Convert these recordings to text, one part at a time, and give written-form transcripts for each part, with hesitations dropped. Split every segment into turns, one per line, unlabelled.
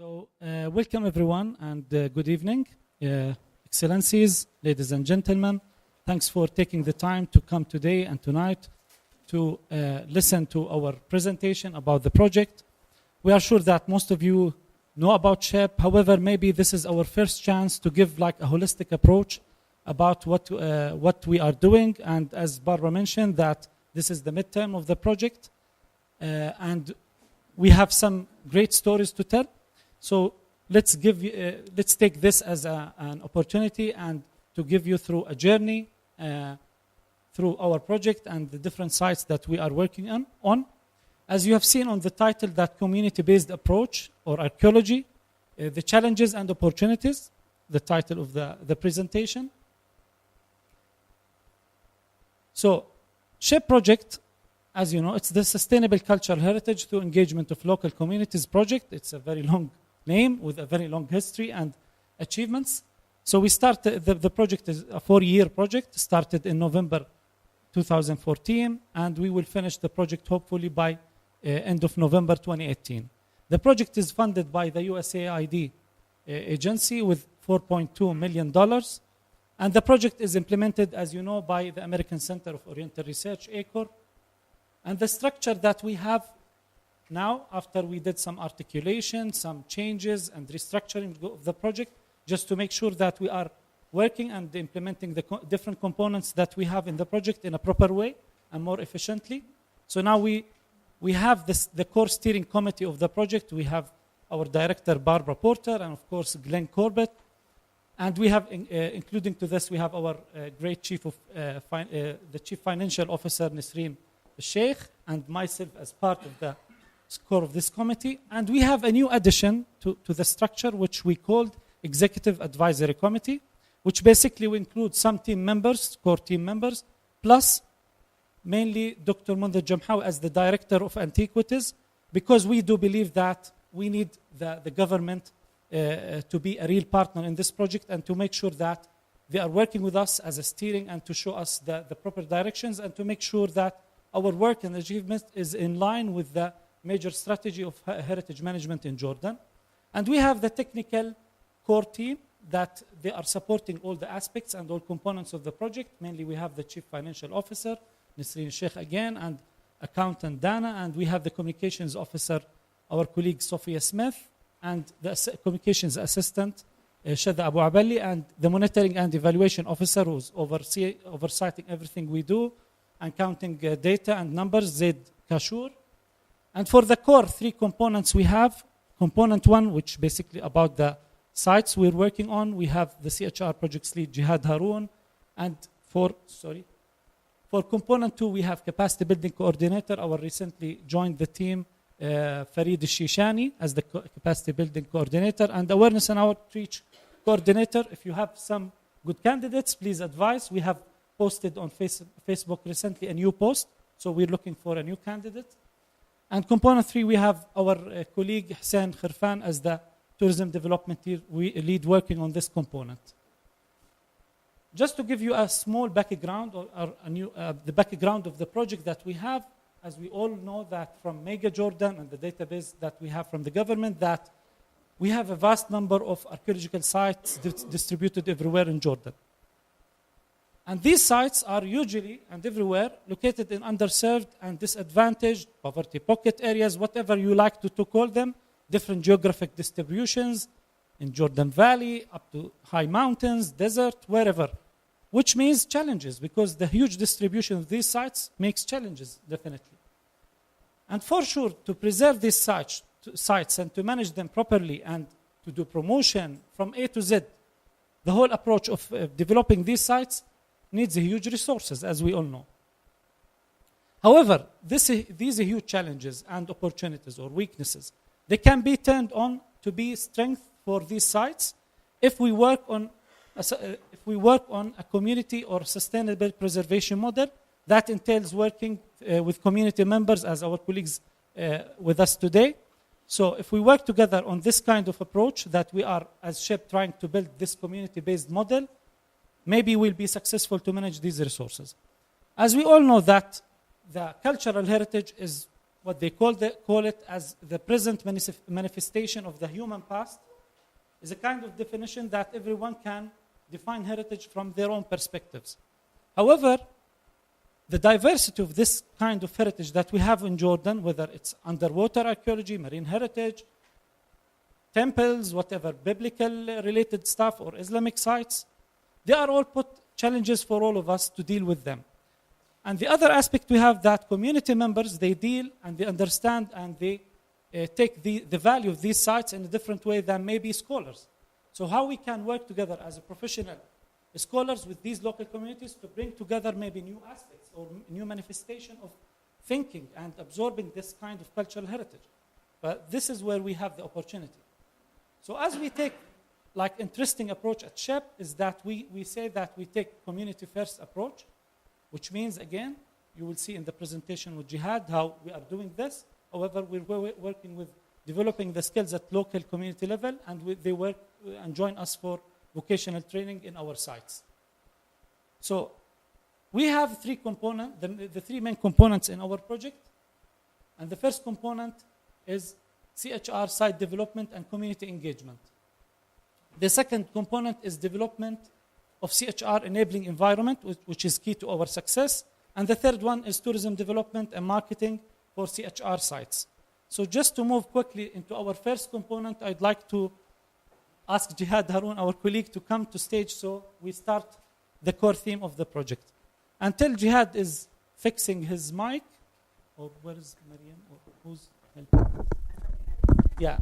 Welcome everyone and good evening. Excellencies, ladies and gentlemen, thanks for taking the time to come today and tonight to listen to our presentation about the project. We are sure that most of you know about SCHEP. However, maybe this is our first chance to give like a holistic approach about what we are doing. And as Barbara mentioned, that this is the midterm of the project. And we have some great stories to tell. So let's take this as an opportunity and to give you through a journey through our project and the different sites that we are working on. As you have seen on the title, that community-based approach or archaeology, the challenges and opportunities, the title of the presentation. So SCHEP project, as you know, it's the Sustainable Cultural Heritage through Engagement of Local Communities project. It's a very long name with a very long history and achievements. So we started, the project is a 4-year project, started in November 2014, and we will finish the project hopefully by end of November 2018. The project is funded by the USAID agency with $4.2 million. And the project is implemented, as you know, by the American Center of Oriental Research, Acre. And the structure that we have now, after we did some articulation, some changes and restructuring of the project, just to make sure that we are working and implementing the different components that we have in the project in a proper way and more efficiently. So now we have the core steering committee of the project. We have our director, Barbara Porter, and of course, Glenn Corbett. And we have, including to this, we have our great chief of, the chief financial officer, Nisreen Sheikh, and myself as part of the core of this committee. And we have a new addition to the structure, which we called Executive Advisory Committee, which basically will include some team members, core team members, plus mainly Dr. Munda Jamhawi as the Director of Antiquities, because we do believe that we need the government to be a real partner in this project and to make sure that they are working with us as a steering and to show us the proper directions and to make sure that our work and achievement is in line with the major strategy of heritage management in Jordan. And we have the technical core team that they are supporting all the aspects and all components of the project. Mainly we have the Chief Financial Officer, Nisreen Sheikh again, and Accountant Dana, and we have the Communications Officer, our colleague Sophia Smith, and the Communications Assistant, Shada Abu Abali, and the Monitoring and Evaluation Officer who's oversighting everything we do and counting data and numbers, Zaid Kashur. And for the core 3 components we have, component 1, which basically about the sites we're working on, we have the CHR projects lead, Jihad Haroon, and for component 2, we have capacity building coordinator, our recently joined the team, Farid Shishani as the capacity building coordinator, and awareness and outreach coordinator. If you have some good candidates, please advise. We have posted on Facebook recently a new post, so we're looking for a new candidate. And component 3, we have our colleague Hussein Khirfan as the tourism development lead working on this component. Just to give you a small background or the background of the project that we have, as we all know that from Mega Jordan and the database that we have from the government, that we have a vast number of archaeological sites distributed everywhere in Jordan. And these sites are usually and everywhere located in underserved and disadvantaged, poverty pocket areas, whatever you like to call them, different geographic distributions in Jordan Valley, up to high mountains, desert, wherever, which means challenges because the huge distribution of these sites makes challenges, definitely. And for sure, to preserve these sites and to manage them properly and to do promotion from A to Z, the whole approach of developing these sites needs huge resources, as we all know. However, these huge challenges and opportunities or weaknesses, they can be turned on to be strength for these sites if we work on a community or sustainable preservation model that entails working with community members as our colleagues with us today. So if we work together on this kind of approach that we are as SCHEP trying to build this community-based model, maybe we'll be successful to manage these resources. As we all know that the cultural heritage is what they call it as the present manifestation of the human past, is a kind of definition that everyone can define heritage from their own perspectives. However, the diversity of this kind of heritage that we have in Jordan, whether it's underwater archaeology, marine heritage, temples, whatever, biblical related stuff or Islamic sites, they are all put challenges for all of us to deal with them. And the other aspect we have that community members, they deal and they understand and they take the value of these sites in a different way than maybe scholars. So how we can work together as a professional scholars with these local communities to bring together maybe new aspects or new manifestation of thinking and absorbing this kind of cultural heritage. But this is where we have the opportunity. So as we take like interesting approach at SCHEP is that we say that we take community first approach, which means again, you will see in the presentation with Jihad how we are doing this. However, we're working with developing the skills at local community level, and they work and join us for vocational training in our sites. So we have three components, the three main components in our project. And the first component is CHR site development and community engagement. The second component is development of CHR enabling environment, which is key to our success. And the third one is tourism development and marketing for CHR sites. So just to move quickly into our first component, I'd like to ask Jihad Haroun, our colleague, to come to stage so we start the core theme of the project. Until Jihad is fixing his mic, or where is Mariam, or who's helping? Yeah.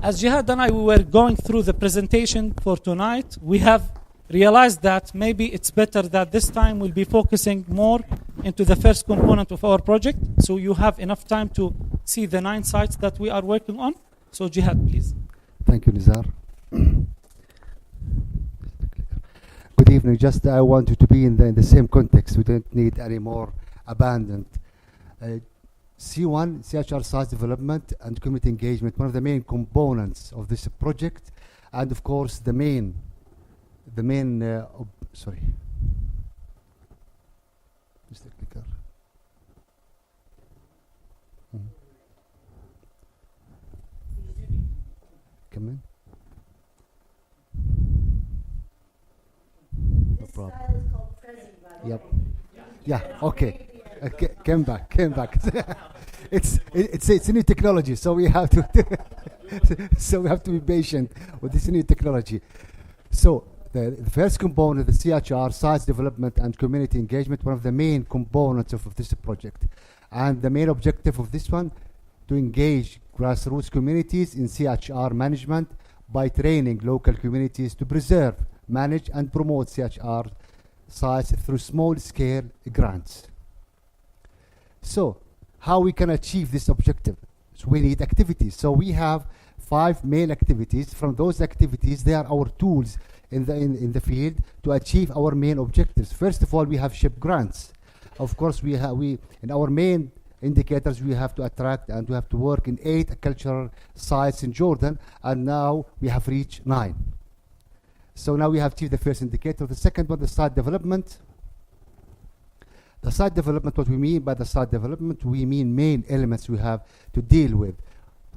As Jihad and I we were going through the presentation for tonight, we have realized that maybe it's better that this time we'll be focusing more into the first component of our project, so you have enough time to see the 9 sites that we are working on. So Jihad, please.
Thank you, Nizar. Good evening. Just I want you to be in the same context. We don't need any more abandoned. C1, CHR sites development and community engagement, one of the main components of this project, and of course the main sorry. Mr. Clicker. Come in. No problem. Yep. Yeah. Okay. Came back. It's a new technology, so we have to be patient with this new technology. So the first component, the CHR, sites development and community engagement, one of the main components of this project, and the main objective of this one, to engage grassroots communities in CHR management by training local communities to preserve, manage and promote CHR sites through small-scale grants. So how we can achieve this objective? So we need activities. So we have 5 main activities. From those activities, they are our tools in the field to achieve our main objectives. First of all, we have SCHEP grants. Of course, in our main indicators, we have to attract and we have to work in 8 cultural sites in Jordan, and now we have reached 9. So now we have achieved the first indicator. The second one, the site development. The site development, what we mean by the site development, we mean main elements we have to deal with: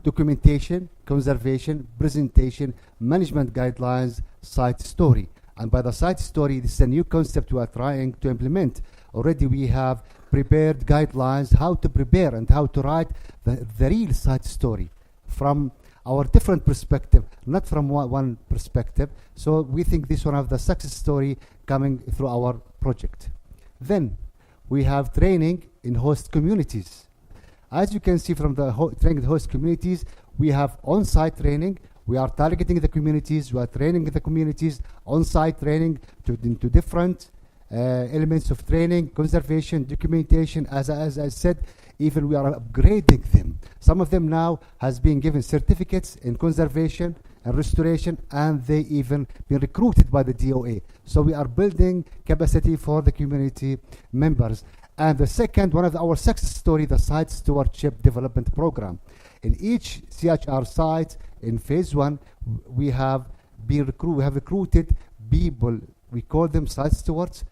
documentation, conservation, presentation, management guidelines, site story. And by the site story, this is a new concept we are trying to implement. Already we have prepared guidelines how to prepare and how to write the real site story from our different perspective, not from one perspective. So we think this one of the success story coming through our project. Then we have training in host communities. As you can see from the training in host communities, we have on-site training. We are targeting the communities. We are training the communities, on-site training into different elements of training, conservation, documentation. As I said, even we are upgrading them. Some of them now has been given certificates in conservation and restoration, and they even been recruited by the DOA. So we are building capacity for the community members. And the second, one of our success story, the site stewardship development program. In each CHR site in phase 1, we have recruited people. We call them site stewards.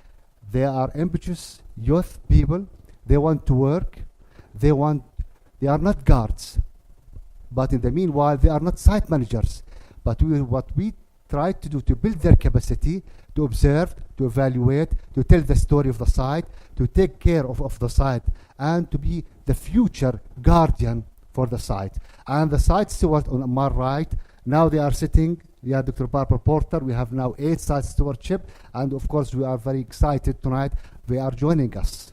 They are ambitious youth people. They want to work. They are not guards, but in the meanwhile, they are not site managers. But what we try to do to build their capacity to observe, to evaluate, to tell the story of the site, to take care of the site, and to be the future guardian for the site. And the site steward on my right, now they are sitting, Dr. Barbara Porter. We have now 8 site stewardship, and of course we are very excited tonight. They are joining us.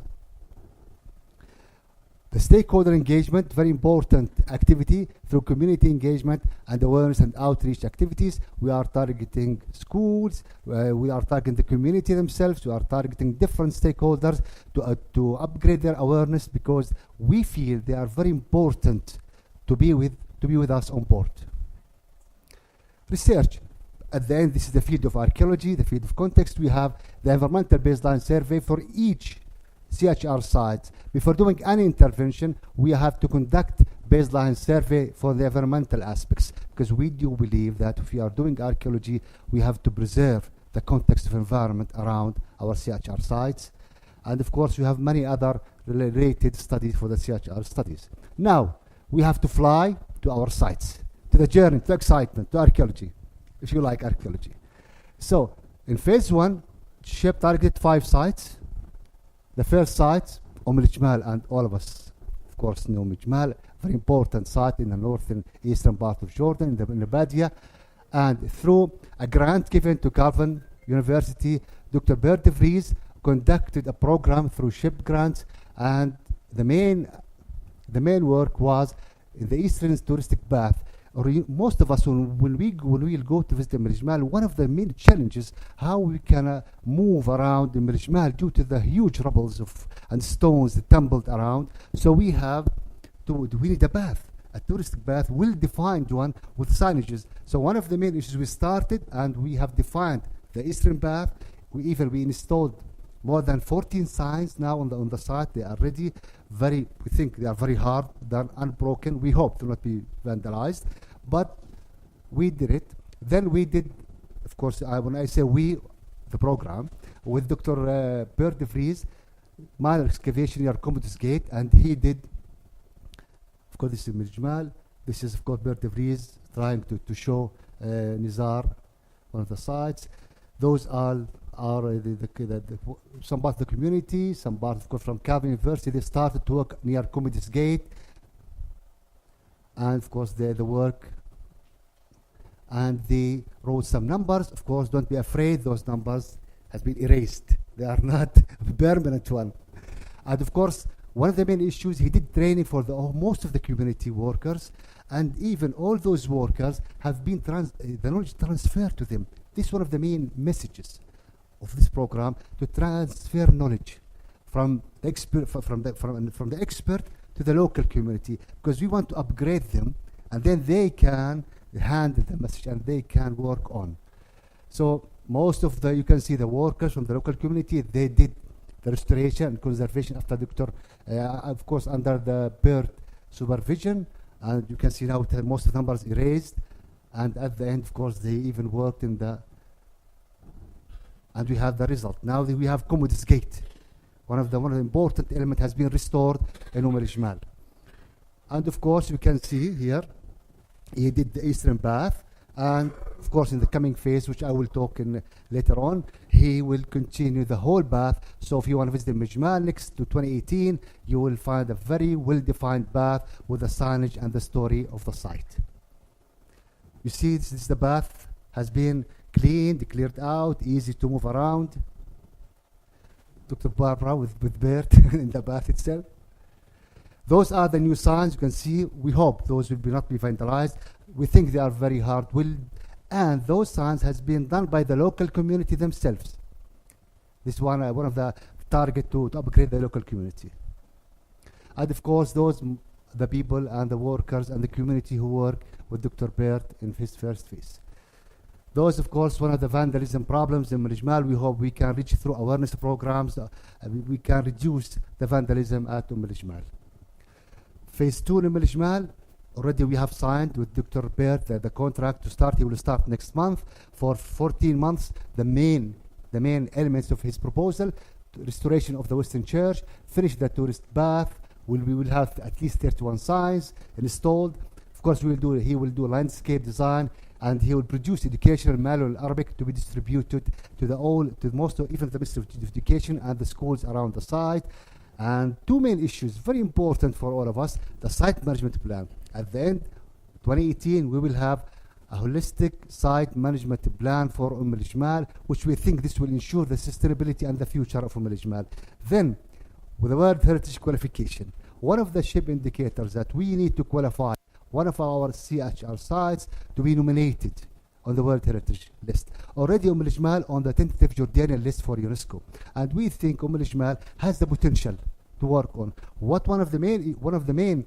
The stakeholder engagement, very important activity through community engagement and awareness and outreach activities. We are targeting schools, we are targeting the community themselves, we are targeting different stakeholders to upgrade their awareness, because we feel they are very important to be with us on board. Research. At the end, this is the field of archaeology, the field of context. We have the environmental baseline survey for each CHR sites. Before doing any intervention, we have to conduct baseline survey for the environmental aspects, because we do believe that if we are doing archaeology, we have to preserve the context of environment around our CHR sites. And of course, we have many other related studies for the CHR studies. Now, we have to fly to our sites, to the journey, to excitement, to archaeology, if you like archaeology. So, in phase 1, SCHEP targeted 5 sites. The first site, Al-Jmal, and all of us, of course, know Al-Jmal, very important site in the northern eastern part of Jordan, in the Badia. And through a grant given to Calvin University, Dr. Bert de Vries conducted a program through SCHEP grants, and the main work was in the eastern touristic path. Most of us, when we go to visit Al-Jmal, one of the main challenges how we can move around Al-Jmal due to the huge rubbles and stones that tumbled around. So we need a path, a touristic path, well-defined one with signages. So one of the main issues we started, and we have defined the eastern path. We installed more than 14 signs now on the site. They are ready. We think they are very hard, they're unbroken. We hope to not be vandalized, but we did it. Then we did, of course, when I say we, the program, with Dr. Bert de Vries, minor excavation near Commodus Gate, and he did, of course, this is Al-Jmal. This is, of course, Bert de Vries trying to show Nizar, one of the sites. Those are some part of the community, some part, of course, from Calvin University. They started to work near Commodus Gate, and of course the work, and they wrote some numbers. Of course, don't be afraid, those numbers has been erased. They are not permanent one. And of course, one of the main issues, he did training for most of the community workers, and even all those workers have been the knowledge transferred to them. This is one of the main messages of this program, to transfer knowledge from the expert to the local community, because we want to upgrade them, and then they can handle the message and they can work on. So most of you can see the workers from the local community, they did the restoration and conservation after of course, under the Bert supervision, and you can see now most of the numbers erased, and at the end, of course, they even worked in and we have the result. Now we have Commodus Gate. One of the important elements has been restored in Al-Jmal. And of course, you can see here, he did the eastern path, and of course, in the coming phase, which I will talk in later on, he will continue the whole path. So if you want to visit Al-Jmal next to 2018, you will find a very well-defined path with the signage and the story of the site. You see, this is the path has been cleared out, easy to move around. Dr. Barbara with Bert in the path itself. Those are the new signs. You can see, we hope those will not be vandalized. We think they are very hard. And those signs has been done by the local community themselves. This is one of the target to upgrade the local community. And of course, the people and the workers and the community who work with Dr. Bert in his first phase. Those, of course, one of the vandalism problems in Al-Jmal. We hope we can reach through awareness programs, we can reduce the vandalism at Al-Jmal. Phase 2 in Al-Jmal, already we have signed with Dr. Bert the contract to start. He will start next month for 14 months. The main elements of his proposal: restoration of the Western Church, finish the tourist path we will have at least 31 signs installed. Of course, he will do landscape design, and he will produce educational manual in Arabic to be distributed to most of, even the Ministry of Education and the schools around the site. And two main issues, very important for all of us: the site management plan. At the end, 2018, we will have a holistic site management plan for Al-Jamal, which we think this will ensure the sustainability and the future of Al-Jamal. Then, with the World Heritage qualification, one of the SCHEP indicators that we need to qualify one of our CHR sites to be nominated on the World Heritage list. Already Jamal on the tentative Jordanian list for UNESCO. And we think Jamal has the potential to work on. One of the main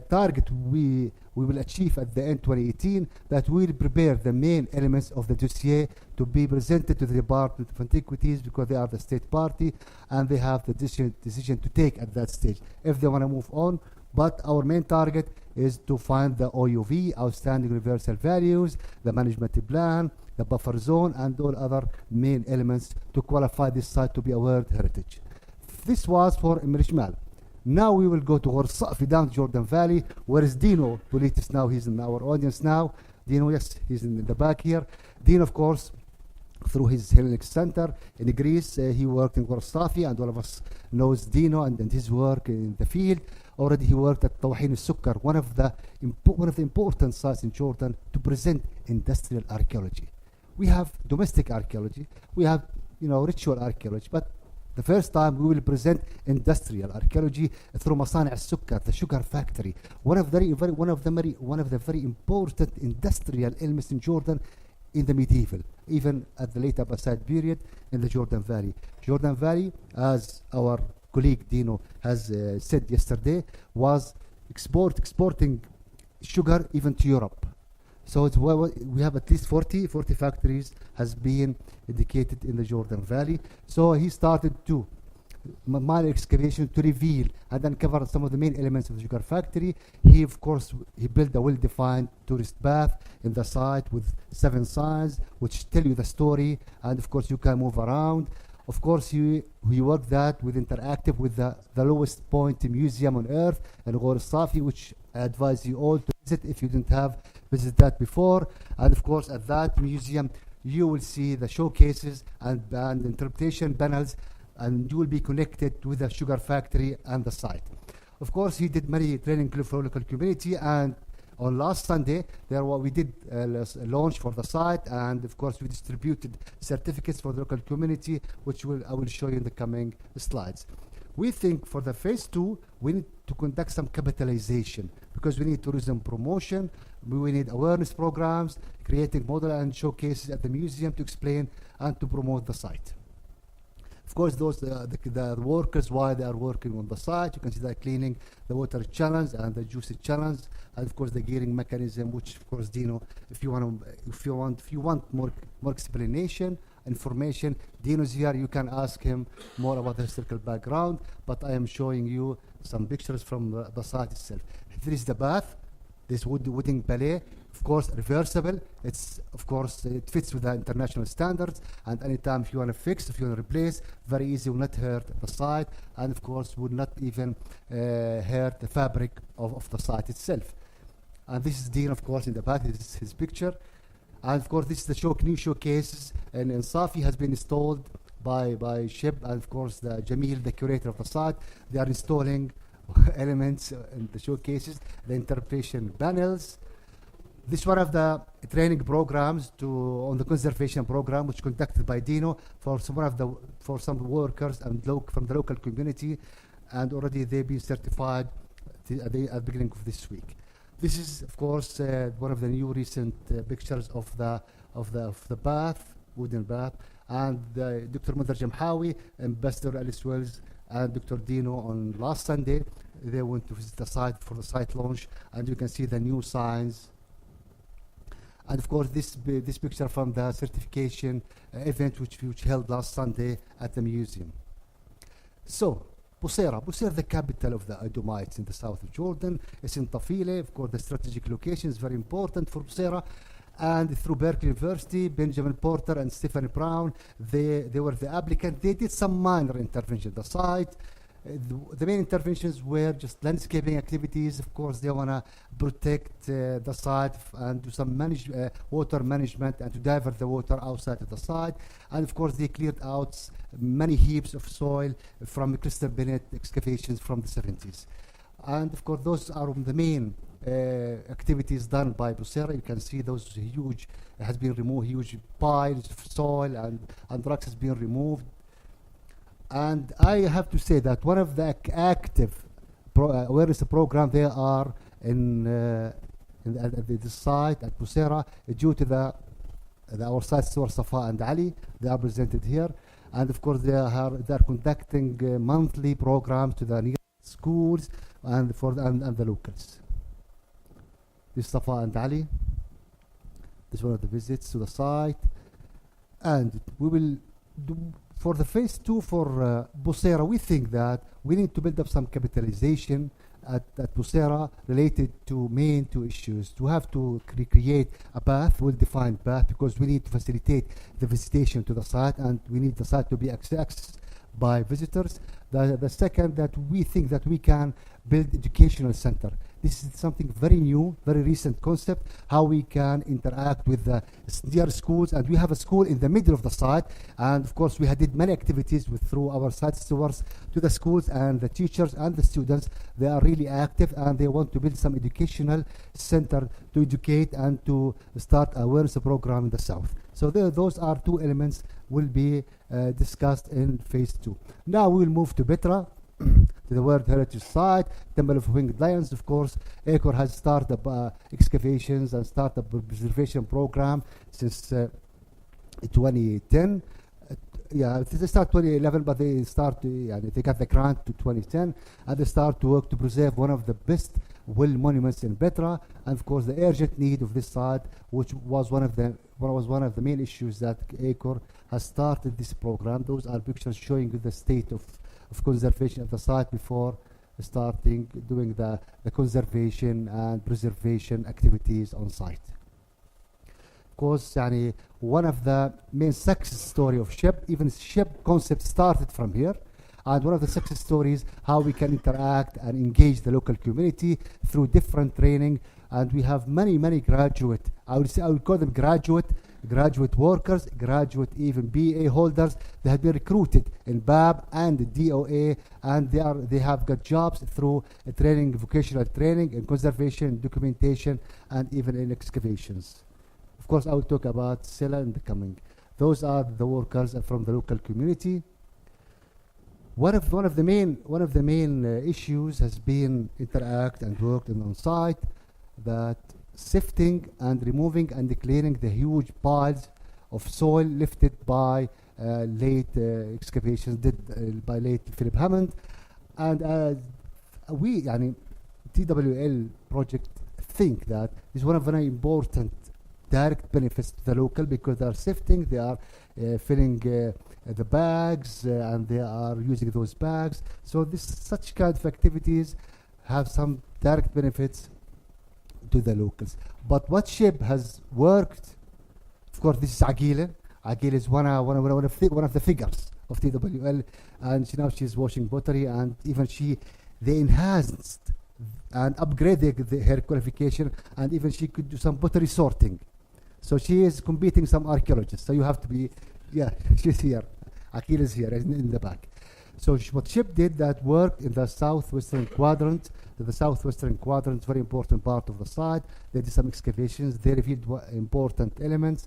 target we will achieve at the end 2018, that we will prepare the main elements of the dossier to be presented to the Department of Antiquities, because they are the state party and they have the decision to take at that stage if they want to move on. But our main target is to find the OUV, outstanding universal values, the management plan, the buffer zone, and all other main elements to qualify this site to be a World Heritage. This was for Jamal. Now we will go to Ghorsafi, down Jordan Valley. Where is Dino Politis now? He's in our audience now. Dino, yes, he's in the back here. Dino, of course, through his Hellenic Center in Greece, he worked in Ghorsafi, and all of us knows Dino and his work in the field. Already he worked at Tawhin al-Sukkar, one of the important sites in Jordan to present industrial archaeology. We have domestic archaeology, we have ritual archaeology, but the first time we will present industrial archaeology through Masani' al-Sukkar, the sugar factory, one of the very important industrial elements in Jordan in the medieval, even at the late Abbasid period in the Jordan Valley. Jordan Valley, as our colleague Dino has said yesterday, was exporting sugar even to Europe. So we have at least 40 factories has been indicated in the Jordan Valley. So he started to minor excavation to reveal and uncover some of the main elements of the sugar factory. He built a well-defined tourist path in the site with 7 signs which tell you the story, and of course you can move around. Of course, he worked that with interactive with the lowest point museum on earth in Ghorsafi, which I advise you all to visit if you didn't have visited that before. And of course, at that museum, you will see the showcases and interpretation panels, and you will be connected with the sugar factory and the site. Of course, he did many training for local community, and on last Sunday, we did a launch for the site, and of course we distributed certificates for the local community, which I will show you in the coming slides. We think for the phase 2, we need to conduct some capitalization, because we need tourism promotion, we need awareness programs, creating model and showcases at the museum to explain and to promote the site. Of course, the workers, while they are working on the site, you can see they're cleaning the water challenge and the juicy challenge, and of course the gearing mechanism, which of course Dino, if you want more explanation, information, Dino's here. You can ask him more about the historical background, but I am showing you some pictures from the site itself. There is the bath, this wooden palais, of course reversible. It fits with the international standards, and anytime if you want to fix, if you want to replace, very easy, will not hurt the site, and of course will not even hurt the fabric of the site itself. And this is Dean, of course, in the back. This is his picture. And of course, this is the new showcases, and Safi has been installed by SCHEP, and of course the Jamil, the curator of the site. They are installing elements in the showcases, the interpretation panels. This is one of the training programs on the conservation program, which conducted by Dino for some workers and from the local community, and already they've been certified at the beginning of this week. This is, of course, one of the new recent pictures of the bath, wooden bath, and Dr. Mudar Jamhawi, Ambassador Alice Wells, and Dr. Dino on last Sunday. They went to visit the site for the site launch, and you can see the new signs. And of course, this picture from the certification event which held last Sunday at the museum. So, Busera, the capital of the Edomites in the south of Jordan. It's in Tafile. Of course, the strategic location is very important for Busera. And through Berkeley University, Benjamin Porter and Stephanie Brown, they were the applicant. They did some minor intervention at the site. The main interventions were just landscaping activities. Of course, they want to protect the site and do some water management and to divert the water outside of the site. And of course, they cleared out many heaps of soil from Crystal Bennett excavations from the 70s. And of course, those are the main activities done by Busera. You can see those huge, has been removed, huge piles of soil and rocks has been removed. And I have to say that one of the active awareness program they are at the site at Busera due to our sites were Safa and Ali. They are presented here, and of course they are conducting monthly programs to the nearest schools and the locals. This is Safa and Ali. This is one of the visits to the site, and we will do. For the phase 2 for Busera, we think that we need to build up some capitalization at Busera related to main 2 issues. To have to create a path, well-defined path, because we need to facilitate the visitation to the site, and we need the site to be accessed by visitors. The second, that we think that we can build educational center. This is something very new, very recent concept, how we can interact with the near schools. And we have a school in the middle of the site. And of course, we did many activities through our site stewards to the schools, and the teachers and the students. They are really active, and they want to build some educational center to educate and to start awareness program in the south. So those are 2 elements will be discussed in phase 2. Now we will move to Petra, to the World Heritage Site, Temple of Winged Lions. Of course, Acre has started excavations and started a preservation program since 2010. They start 2011, but they start, they got the grant to 2010, and they start to work to preserve one of the best well monuments in Petra, and of course the urgent need of this site, which was one of the main issues that Acre has started this program. Those are pictures showing the state of conservation of the site before starting doing the conservation and preservation activities on site. Of course, one of the main success story of SCHEP, even SCHEP concept started from here. And one of the success stories, how we can interact and engage the local community through different training. And we have many graduate, I would call them graduate workers, graduate even BA holders. They have been recruited in BAB and DOA, and they have got jobs through training, vocational training in conservation, documentation, and even in excavations. Of course, I will talk about Sela in the coming. Those are the workers from the local community. One of the main issues has been interact and worked on site, that sifting and removing and clearing the huge piles of soil lifted by late excavations did by late Philip Hammond, and we, TWL project, think that is one of the very important direct benefits to the local, because they are sifting, they are filling the bags, and they are using those bags. So such kind of activities have some direct benefits to the locals. But what SCHEP has worked, of course, this is Agile. Agile is one of the figures of TWL, and now she's washing pottery, and even they enhanced and upgraded her qualification, and even she could do some pottery sorting. So she is competing some archaeologists. So you have to be, she's here. Akil is here in the back. So what SCHEP did, that work in the southwestern quadrant. The southwestern quadrant, very important part of the site. They did some excavations. They revealed important elements.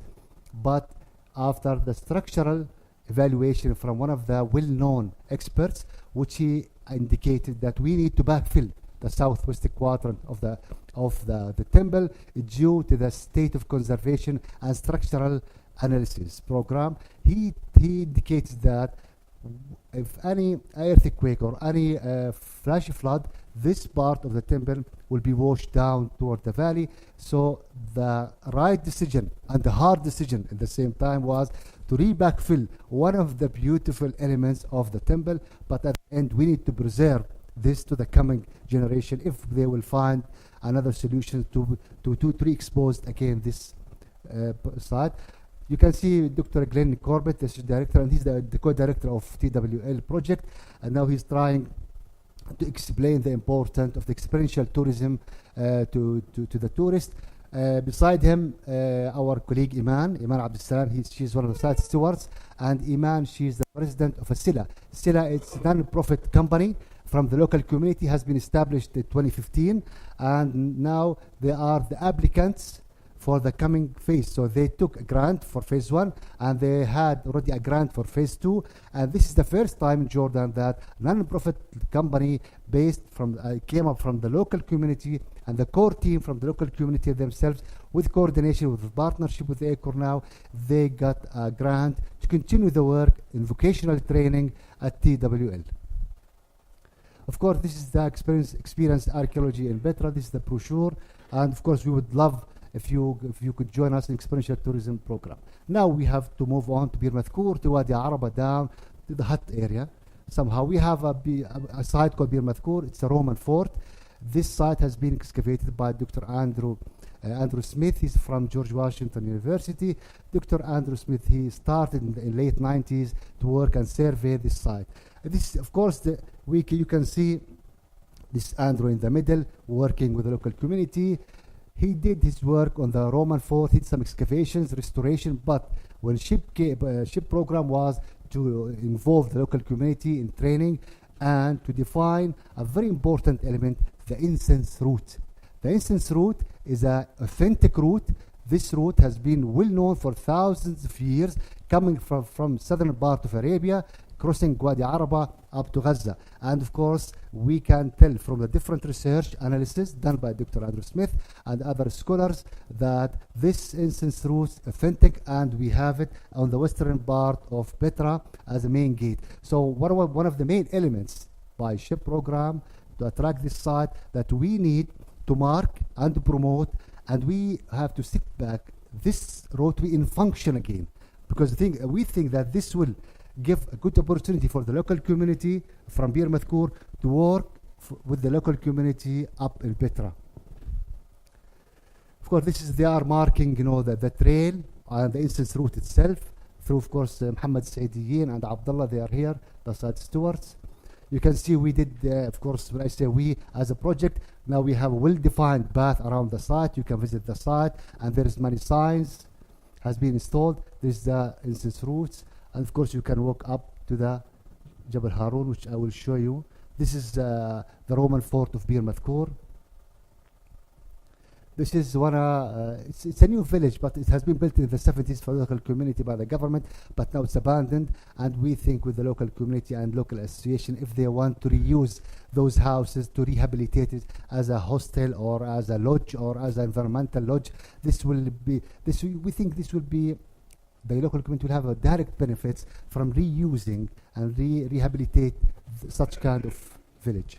But after the structural evaluation from one of the well-known experts, which he indicated that we need to backfill the southwest quadrant of the temple due to the state of conservation and structural analysis program. He indicates that if any earthquake or any flash flood, this part of the temple will be washed down toward the valley. So the right decision and the hard decision at the same time was to re-backfill one of the beautiful elements of the temple, but at the end we need to preserve this to the coming generation if they will find another solution to re-expose again this site. You can see Dr. Glenn Corbett, the director, and he's the co-director of TWL project, and now he's trying to explain the importance of the experiential tourism to the tourist. Beside him, our colleague Iman Abdel Salam, she's one of the site stewards, and Iman, she's the president of SCHEP. SCHEP, it's a non-profit company from the local community, has been established in 2015, and now they are the applicants for the coming phase. So they took a grant for phase 1, and they had already a grant for phase 2, and this is the first time in Jordan that non-profit company based from came up from the local community, and the core team from the local community themselves, with coordination, with partnership with Acre now, they got a grant to continue the work in vocational training at TWL. Of course, this is the experience archaeology in Petra. This is the brochure, and of course, we would love if you could join us in experiential tourism program. Now we have to move on to Bir Madhkur, to Wadi Araba, down to the hut area. Somehow we have a site called Bir Madhkur. It's a Roman fort. This site has been excavated by Dr. Andrew Schmitt. He's from George Washington University. Dr. Andrew Schmitt, he started in the late 90s to work and survey this site. This, of course, you can see this Andrew in the middle, working with the local community. He did his work on the Roman fort, did some excavations, restoration, but when SCHEP program was to involve the local community in training and to define a very important element, the incense route. The incense route is an authentic route. This route has been well known for thousands of years, coming from southern part of Arabia, crossing Wadi Araba up to Gaza. And of course, we can tell from the different research analysis done by Dr. Andrew Schmitt and other scholars that this incense route is authentic, and we have it on the western part of Petra as a main gate. So one of the main elements by SCHEP program to attract this site that we need to mark and to promote, and we have to sit back this road to be in function again, because we think that this will give a good opportunity for the local community from Bir Madhkur to work with the local community up in Petra. Of course, they are marking, the trail and the incense route itself through, of course, Muhammad Saidiyin and Abdullah. They are here, the site stewards. You can see we did, of course, when I say we as a project, now we have a well-defined path around the site. You can visit the site, and there is many signs has been installed. There's the incense routes. And of course, you can walk up to the Jabal Harun, which I will show you. This is the Roman fort of Bir Madhkur. This is it's a new village, but it has been built in the 70s for the local community by the government, but now it's abandoned. And we think with the local community and local association, if they want to reuse those houses, to rehabilitate it as a hostel or as a lodge or as an environmental lodge, we think this will be, the local community will have a direct benefits from reusing and rehabilitate such kind of village.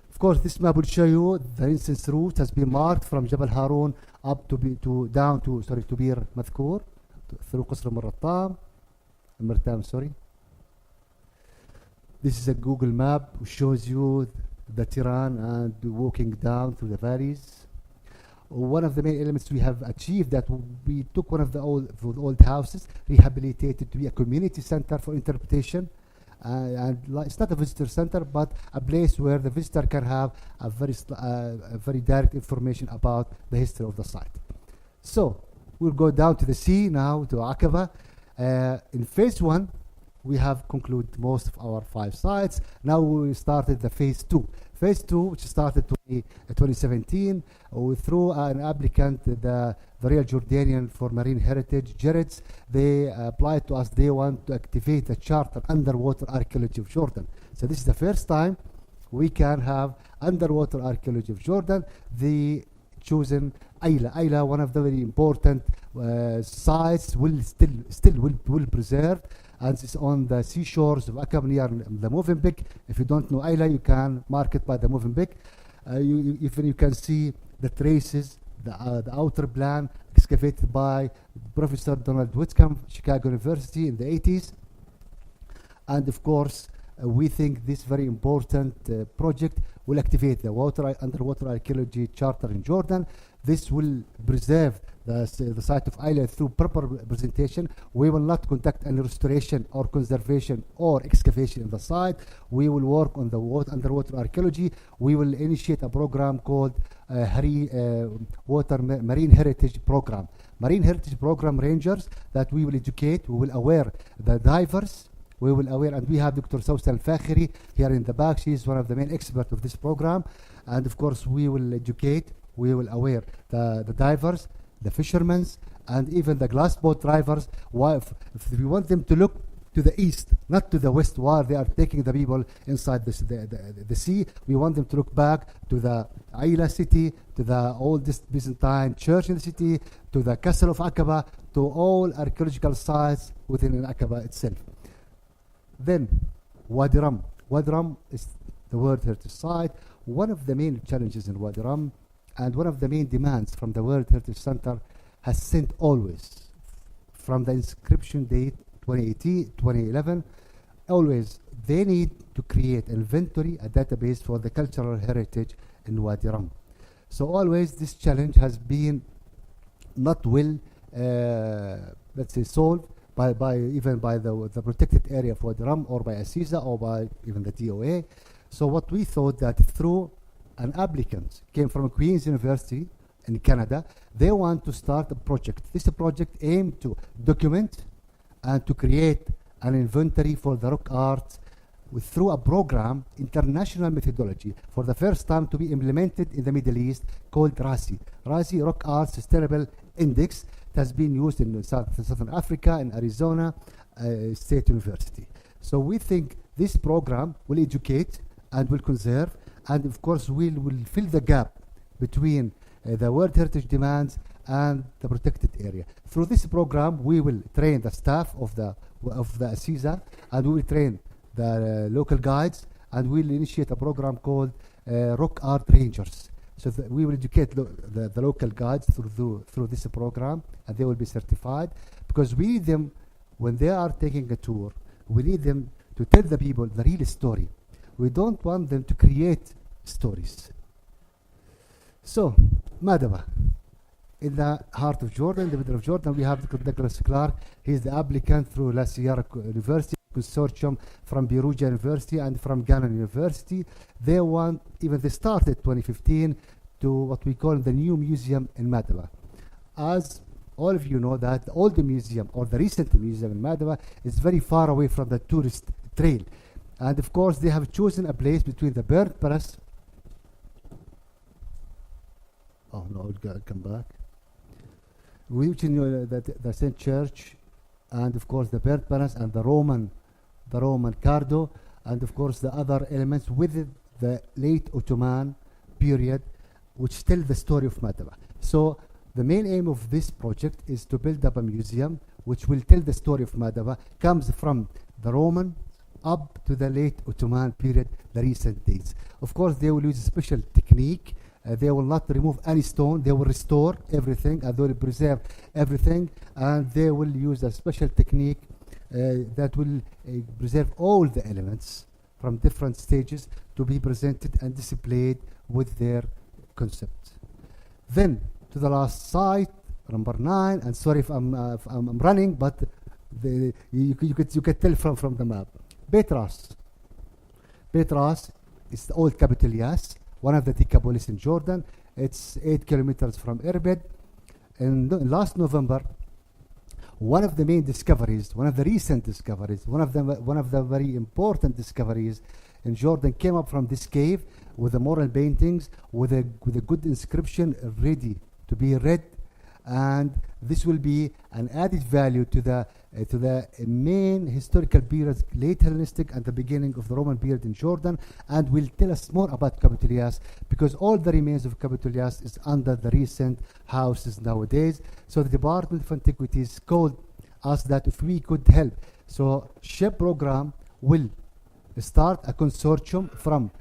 Of course, this map will show you the incense route has been marked from Jabal Harun up to Bir Madhkur through Qasr Martam, sorry. This is a Google map which shows you the terrain and walking down through the valleys. One of the main elements we have achieved that we took one of the old houses, rehabilitated to be a community center for interpretation, and it's not a visitor center, but a place where the visitor can have a very direct information about the history of the site. So we'll go down to the sea now, to Aqaba. In phase 1, we have concluded most of our 5 sites. Now we started the phase 2. Phase 2, which started 2017, through an applicant, the Real Jordanian for Marine Heritage, Jareds. They applied to us. They want to activate the charter underwater archaeology of Jordan. So this is the first time we can have underwater archaeology of Jordan. They chosen Ayla, one of the very important sites, will preserve, and it's on the seashores of Aqaba near the Movenpick. If you don't know Ayla, you can mark it by the Movenpick. You can see the traces, the outer plan excavated by Professor Donald Whitcomb, Chicago University in the 80s. And of course, we think this very important project will activate the underwater archaeology charter in Jordan. This will preserve the site of Isla through proper presentation. We will not conduct any restoration or conservation or excavation in the site. We will work on the underwater archaeology. We will initiate a program called Marine Heritage Program. Marine Heritage Program rangers that we will educate, we will aware the divers, we will aware, and we have Dr. Sawsan Fakhiri here in the back. She is one of the main experts of this program. And of course, we will educate, we will aware the divers, the fishermen, and even the glass boat drivers. Why, if we want them to look to the east, not to the west, while they are taking the people inside the sea, we want them to look back to the Ayla city, to the oldest Byzantine church in the city, to the castle of Aqaba, to all archaeological sites within Aqaba itself. Then, Wadi Rum. Wadi Rum is the World Heritage Site. One of the main challenges in Wadi Rum and one of the main demands from the World Heritage Center has sent always, from the inscription date 2018, 2011, always they need to create inventory, a database for the cultural heritage in Wadi Rum. So always this challenge has been not well, let's say, solved even by the protected area of Wadi Rum or by ACISA or by even the DOA. So what we thought that through an applicant came from Queen's University in Canada, they want to start a project. This project aimed to document and to create an inventory for the rock art through a program, international methodology, for the first time to be implemented in the Middle East, called RASI. RASI, Rock Art Sustainable Index. It has been used in Southern Africa, in Arizona State University. So we think this program will educate and will conserve, and of course will fill the gap between the World Heritage demands and the protected area. Through this program, we will train the staff of the ACISA, and we will train the local guides, and we'll initiate a program called Rock Art Rangers. So we will educate the local guides through this program, and they will be certified, because we need them, when they are taking a tour, we need them to tell the people the real story. We don't want them to create stories. So, Madaba, in the heart of Jordan, the middle of Jordan, we have Douglas Clark. He's the applicant through La Sierra University Consortium from Perugia University and from Ghana University. They started 2015 to what we call the new museum in Madaba. As all of you know, that the old museum or the recent museum in Madaba is very far away from the tourist trail. And of course, they have chosen a place between the Bird Palace. Oh no, I'll come back. Which is the St. Church, and of course the Bird Palace and the Roman Cardo, and of course the other elements with the late Ottoman period, which tell the story of Madaba. So the main aim of this project is to build up a museum which will tell the story of Madaba, comes from the Roman up to the late Ottoman period, the recent days. Of course, they will use a special technique. They will not remove any stone. They will restore everything, and they will preserve everything, and they will use a special technique that will preserve all the elements from different stages to be presented and displayed with their concept. Then, to the last site, number 9, and sorry if I'm running, but you could tell from the map. Petras is the old capital Yas, one of the Decapolis in Jordan. It's 8 kilometers from Irbid. And last November, one of the main discoveries, one of the recent discoveries, one of the very important discoveries in Jordan came up from this cave with the mural paintings, with a good inscription ready to be read, and this will be an added value to the main historical periods, late Hellenistic and the beginning of the Roman period in Jordan, and will tell us more about Capital Yas, because all the remains of Capital Yas is under the recent houses nowadays. So the Department of Antiquities called us that if we could help. So SCHEP program will start a consortium from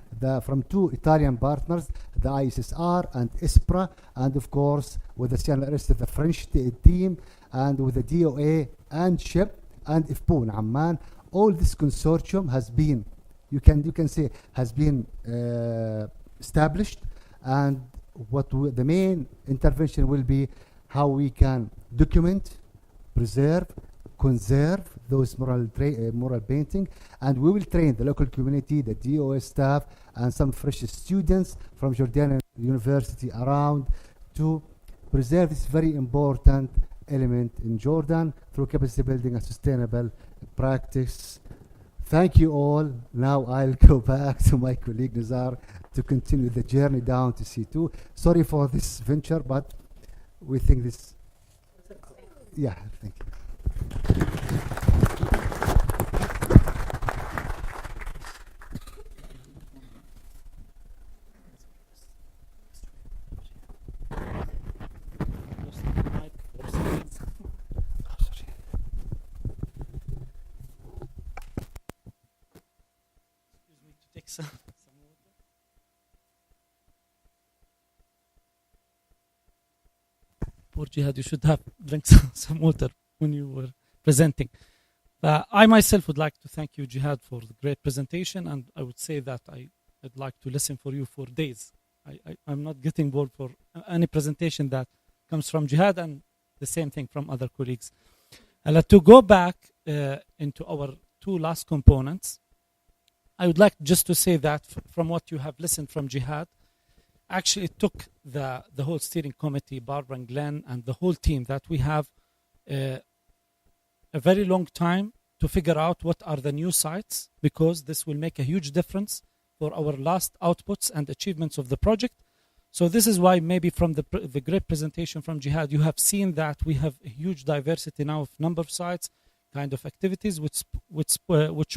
2 Italian partners, the ISSR and ISPRA, and of course with the CNRS, the French team, and with the DOA and SCHEP and IFPO in Amman. All this consortium has been, you can say, has been established, and the main intervention will be how we can document, preserve, conserve those mural painting, and we will train the local community, the DOS staff, and some fresh students from Jordanian University around to preserve this very important element in Jordan through capacity building and sustainable practice. Thank you all. Now I'll go back to my colleague Nizar to continue the journey down to C2. Sorry for this venture, but we think this. Yeah, thank you.
Some water. Poor Jihad, you should have drank some water when you were presenting. I myself would like to thank you, Jihad, for the great presentation, and I would say that I'd like to listen for you for days. I'm not getting bored for any presentation that comes from Jihad, and the same thing from other colleagues. To go back into our two last components, I would like just to say that from what you have listened from Jihad, actually it took the whole steering committee, Barbara and Glenn, and the whole team that we have a very long time to figure out what are the new sites, because this will make a huge difference for our last outputs and achievements of the project. So this is why maybe from the great presentation from Jihad, you have seen that we have a huge diversity now of number of sites, kind of activities, which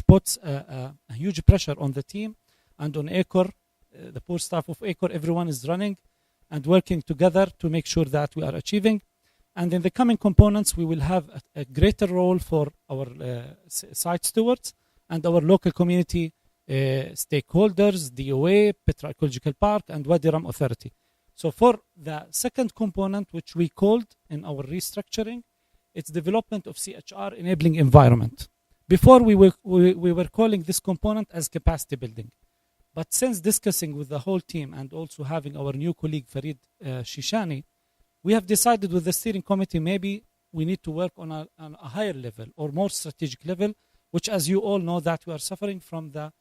puts a huge pressure on the team and on Acre, the poor staff of Acre. Everyone is running and working together to make sure that we are achieving. And in the coming components, we will have a greater role for our site stewards and our local community stakeholders, DOA, Petra Ecological Park, and Wadi Rum Authority. So for the second component, which we called in our restructuring, it's development of CHR enabling environment. Before we were calling this component as capacity building. But since discussing with the whole team and also having our new colleague Farid Shishani, we have decided with the steering committee maybe we need to work on a higher level or more strategic level, which, as you all know, that we are suffering from the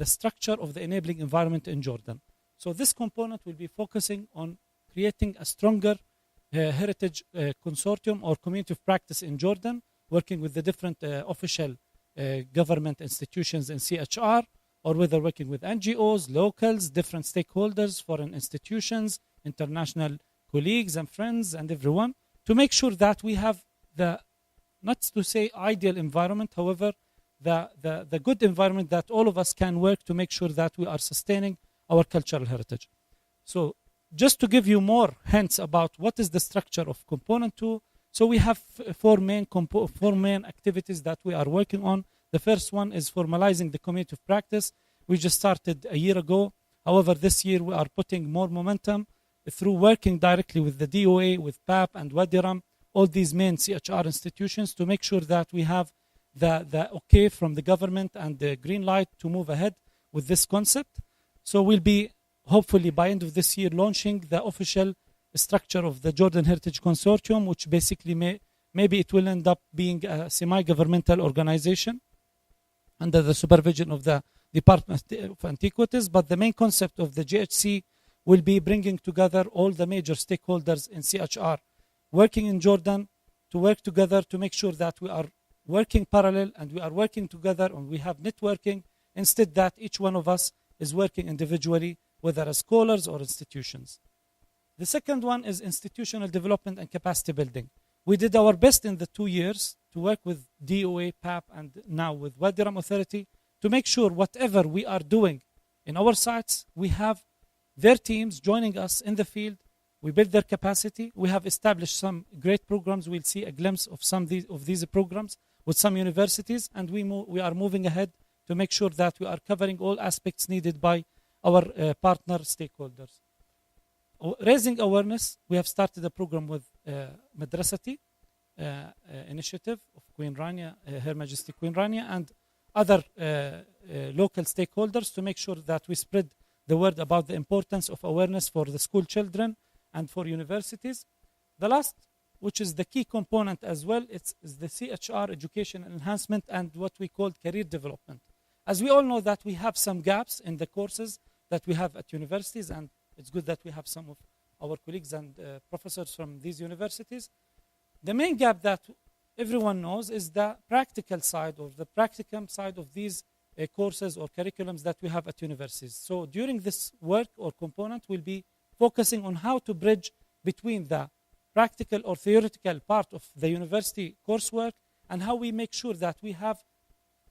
structure of the enabling environment in Jordan. So this component will be focusing on creating a stronger heritage consortium or community of practice in Jordan, working with the different official government institutions in CHR, or whether working with NGOs, locals, different stakeholders, foreign institutions, international colleagues and friends and everyone, to make sure that we have the, not to say ideal environment, however, the good environment that all of us can work to make sure that we are sustaining our cultural heritage. So just to give you more hints about what is the structure of component 2, so we have four main activities that we are working on. The first one is formalizing the community of practice. We just started a year ago. However, this year we are putting more momentum through working directly with the DOA, with PAP and Wadi Rum, all these main CHR institutions, to make sure that we have the okay from the government and the green light to move ahead with this concept. So we'll be hopefully by end of this year launching the official structure of the Jordan Heritage Consortium, which basically maybe it will end up being a semi-governmental organization under the supervision of the Department of Antiquities. But the main concept of the GHC will be bringing together all the major stakeholders in CHR working in Jordan to work together to make sure that we are working parallel and we are working together and we have networking, instead that each one of us is working individually, whether as scholars or institutions. The second one is institutional development and capacity building. We did our best in the 2 years to work with DOA, PAP, and now with Wadi Rum Authority to make sure whatever we are doing in our sites, we have their teams joining us in the field. We build their capacity. We have established some great programs. We'll see a glimpse of some of these programs with some universities, and we are moving ahead to make sure that we are covering all aspects needed by our partner stakeholders. Raising awareness, we have started a program with Madrasati initiative of Queen Rania, Her Majesty Queen Rania, and other local stakeholders to make sure that we spread the word about the importance of awareness for the school children and for universities. The last which is the key component as well. It's the CHR, education enhancement, and what we call career development. As we all know that we have some gaps in the courses that we have at universities, and it's good that we have some of our colleagues and professors from these universities. The main gap that everyone knows is the practical side or the practicum side of these courses or curriculums that we have at universities. So during this work or component, we'll be focusing on how to bridge between the practical or theoretical part of the university coursework and how we make sure that we have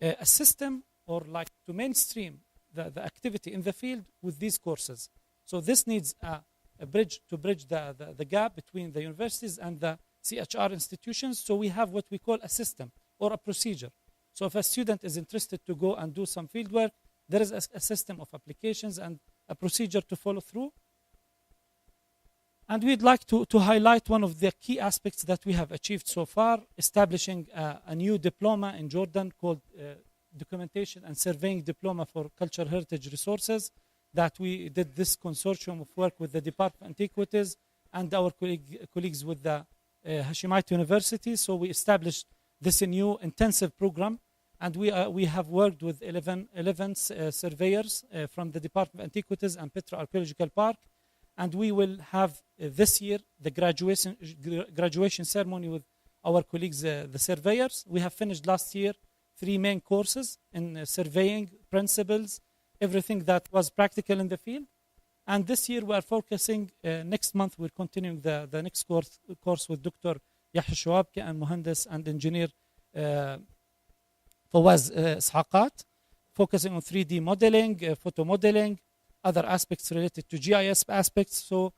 a system or like to mainstream the activity in the field with these courses. So this needs a bridge to bridge the gap between the universities and the CHR institutions. So we have what we call a system or a procedure. So if a student is interested to go and do some field work, there is a system of applications and a procedure to follow through. And we'd like to highlight one of the key aspects that we have achieved so far, establishing a new diploma in Jordan called Documentation and Surveying Diploma for Cultural Heritage Resources, that we did this consortium of work with the Department of Antiquities and our colleagues with the Hashemite University. So we established this new intensive program, and we have worked with 11 surveyors from the Department of Antiquities and Petra Archaeological Park, and we will have this year the graduation ceremony with our colleagues, the surveyors. We have finished last year 3 main courses in surveying principles, everything that was practical in the field. And this year we are focusing, next month we're continuing the next course with Dr. Yahya Shawabki and Mohandas and Engineer Fawaz Ishaqat, focusing on 3D modeling, photo modeling, other aspects related to GIS aspects. So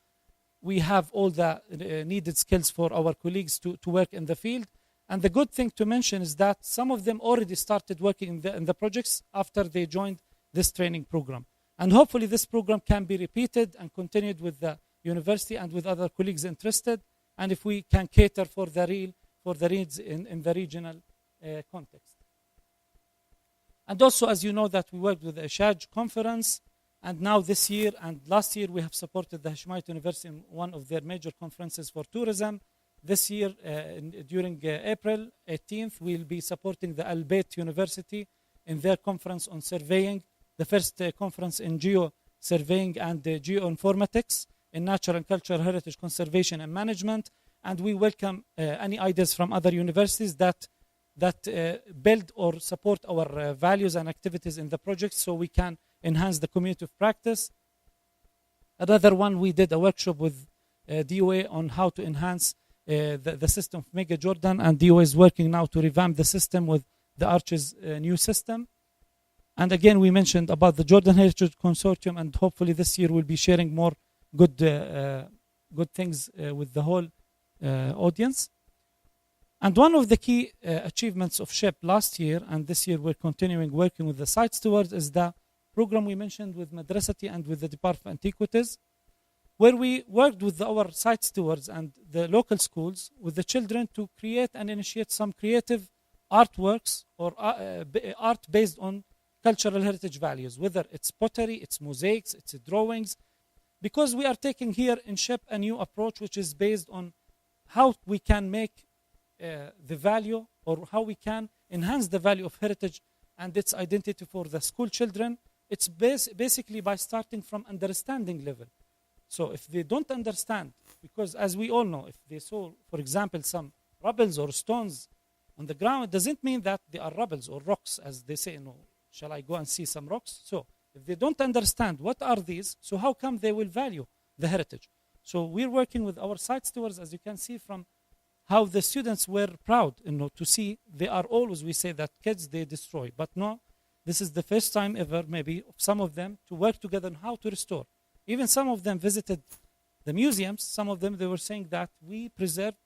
we have all the needed skills for our colleagues to work in the field. And the good thing to mention is that some of them already started working in the projects after they joined this training program. And hopefully this program can be repeated and continued with the university and with other colleagues interested. And if we can cater for the needs in the regional context. And also, as you know, that we worked with the SCHEP conference, and now this year and last year we have supported the Hashemite University in one of their major conferences for tourism. This year, during April 18th, we'll be supporting the Al Bayt University in their conference on surveying, the first conference in geo-surveying and geoinformatics in natural and cultural heritage conservation and management. And we welcome any ideas from other universities that build or support our values and activities in the project so we can enhance the community of practice. Another one, we did a workshop with DOA on how to enhance the system of Mega Jordan, and DOA is working now to revamp the system with the Arch's new system. And again, we mentioned about the Jordan Heritage Consortium, and hopefully this year we'll be sharing more good things with the whole audience. And one of the key achievements of SCHEP last year, and this year we're continuing working with the site stewards, is the program we mentioned with Madrasati and with the Department of Antiquities, where we worked with our site stewards and the local schools with the children to create and initiate some creative artworks or art based on cultural heritage values, whether it's pottery, it's mosaics, it's drawings, because we are taking here in SCHEP a new approach which is based on how we can make the value, or how we can enhance the value of heritage and its identity for the school children. It's basically by starting from understanding level. So if they don't understand, because as we all know, if they saw, for example, some rubbles or stones on the ground, it doesn't mean that they are rubbles or rocks, as they say, no, shall I go and see some rocks? So if they don't understand what are these, so how come they will value the heritage? So we're working with our site stewards, as you can see from how the students were proud, to see. They are always, we say that kids, they destroy. But no, this is the first time ever, maybe, of some of them to work together on how to restore. Even some of them visited the museums. Some of them, they were saying that we preserved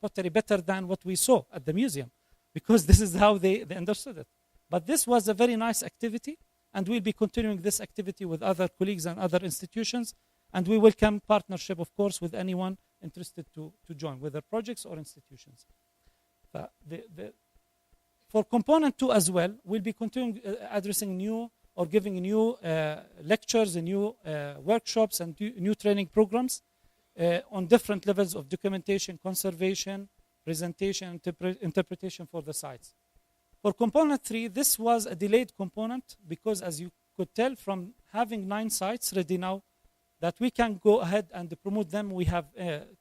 pottery better than what we saw at the museum, because this is how they understood it. But this was a very nice activity, and we'll be continuing this activity with other colleagues and other institutions. And we welcome partnership, of course, with anyone interested to join, whether projects or institutions. For component 2 as well, we'll be continuing addressing new or giving new lectures and new workshops and new training programs. on different levels of documentation, conservation, presentation, interpretation for the sites. For component 3, this was a delayed component because, as you could tell from having 9 sites ready now, that we can go ahead and promote them. We have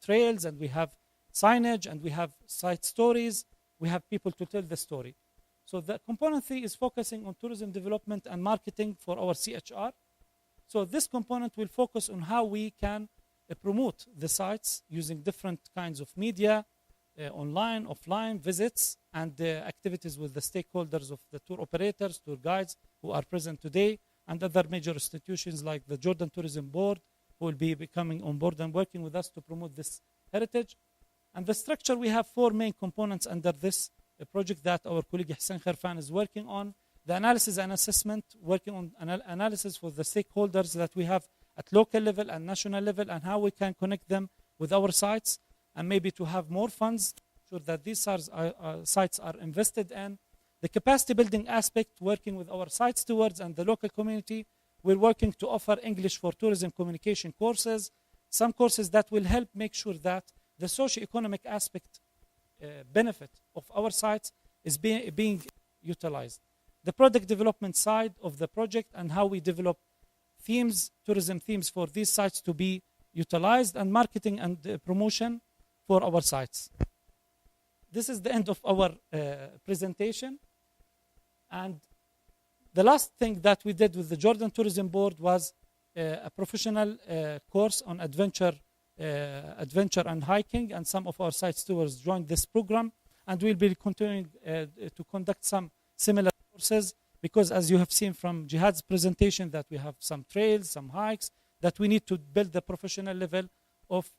trails, and we have signage, and we have site stories. We have people to tell the story. So the component 3 is focusing on tourism development and marketing for our CHR. So this component will focus on how we can promote the sites using different kinds of media, online, offline, visits, and activities with the stakeholders of the tour operators, tour guides who are present today, and other major institutions like the Jordan Tourism Board, who will be coming on board and working with us to promote this heritage. And the structure, we have 4 main components under this project that our colleague Hussein Kharfan is working on. The analysis and assessment, working on analysis for the stakeholders that we have at local level and national level, and how we can connect them with our sites, and maybe to have more funds so that these sites are invested in. The capacity building aspect, working with our site stewards and the local community. We're working to offer English for tourism communication courses, some courses that will help make sure that the socio-economic aspect benefit of our sites is being utilized. The product development side of the project and how we develop themes, tourism themes for these sites to be utilized, and marketing and promotion for our sites. This is the end of our presentation. And the last thing that we did with the Jordan Tourism Board was a professional course on adventure and hiking, and some of our site stewards joined this program, and we'll be continuing to conduct some similar courses, because as you have seen from Jihad's presentation, that we have some trails, some hikes, that we need to build the professional level of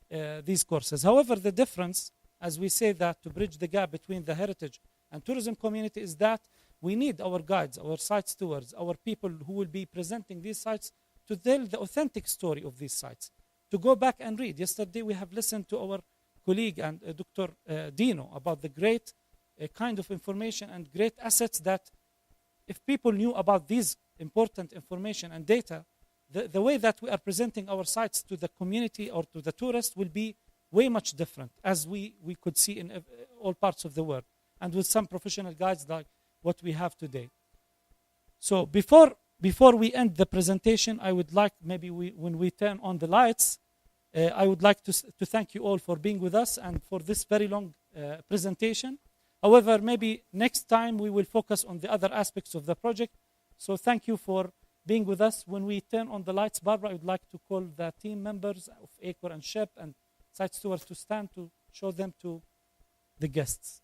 these courses. However, the difference, as we say, that to bridge the gap between the heritage and tourism community, is that we need our guides, our site stewards, our people who will be presenting these sites to tell the authentic story of these sites, to go back and read. Yesterday we have listened to our colleague and Dr. Dino about the great kind of information and great assets that if people knew about these important information and data, the way that we are presenting our sites to the community or to the tourists will be way much different, as we could see in all parts of the world, and with some professional guides like what we have today. So before we end the presentation, I would like, maybe when we turn on the lights, I would like to thank you all for being with us and for this very long presentation. However, maybe next time we will focus on the other aspects of the project. So thank you for being with us. When we turn on the lights, Barbara, I would like to call the team members of Acre and SCHEP and site stewards to stand to show them to the guests.